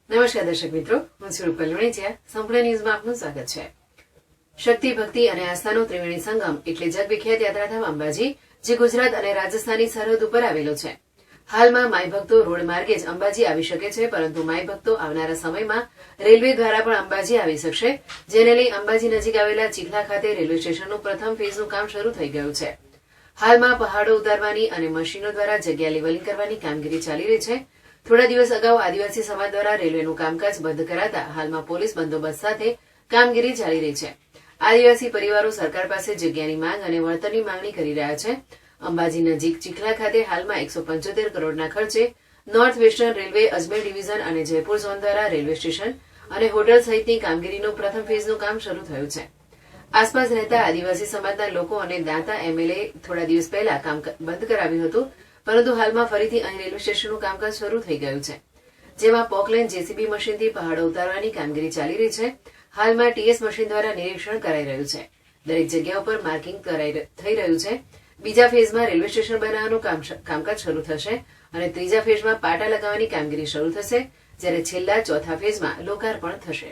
નમસ્કાર દર્શક મિત્રો, હું છું રૂપલ લુણીચિયા. સંપૂર્ણ ન્યૂઝમાં આપનું સ્વાગત છે. શક્તિ, ભક્તિ અને આસ્થાનો ત્રિવેણી સંગમ એટલે જગવિખ્યાત યાત્રાધામ અંબાજી, જે ગુજરાત અને રાજસ્થાનની સરહદ ઉપર આવેલો છે. હાલમાં માઈ ભક્તો રોડ માર્ગે જ અંબાજી આવી શકે છે, પરંતુ માઈ ભક્તો આવનારા સમયમાં રેલવે દ્વારા પણ અંબાજી આવી શકશે, જેને લઈ અંબાજી નજીક આવેલા ચીખલા ખાતે રેલવે સ્ટેશનનું પ્રથમ ફેઝનું કામ શરૂ થઈ ગયું છે. હાલમાં પહાડો ઉતારવાની અને મશીનો દ્વારા જગ્યા લેવલિંગ કરવાની કામગીરી ચાલી રહી છે. થોડા દિવસ અગાઉ આદિવાસી સમાજ દ્વારા રેલવેનું કામકાજ બંધ કરાતા હાલમાં પોલીસ બંદોબસ્ત સાથે કામગીરી ચાલી રહી છે. આદિવાસી પરિવારો સરકાર પાસે જગ્યાની માંગ અને વળતરની માંગણી કરી રહ્યા છે. અંબાજી નજીક ચીખલા ખાતે હાલમાં 175 કરોડના ખર્ચે north western railway Ajmer division અને જયપુર ઝોન દ્વારા રેલવે સ્ટેશન અને હોટલ સહિતની કામગીરીનું પ્રથમ ફેઝનું કામ શરૂ થયું છે. આસપાસ રહેતા આદિવાસી સમાજના લોકો અને દાંતા એમએલએ થોડા દિવસ પહેલા કામ બંધ કરાવ્યું હતું, પરંતુ હાલમાં ફરીથી અહીં રેલવે સ્ટેશનનું કામકાજ શરૂ થઈ ગયું છે, જેમાં પોકલેન જેસીબી મશીનથી પહાડો ઉતારવાની કામગીરી ચાલી રહી છે. હાલમાં ટીએસ મશીન દ્વારા નિરીક્ષણ કરાઈ રહ્યું છે. દરેક જગ્યા ઉપર માર્કિંગ થઈ રહ્યું છે. બીજા ફેઝમાં રેલવે સ્ટેશન બનાવવાનું કામકાજ શરૂ થશે અને ત્રીજા ફેઝમાં પાટા લગાવવાની કામગીરી શરૂ થશે, જ્યારે છેલ્લા ચોથા ફેઝમાં લોકાર્પણ થશે.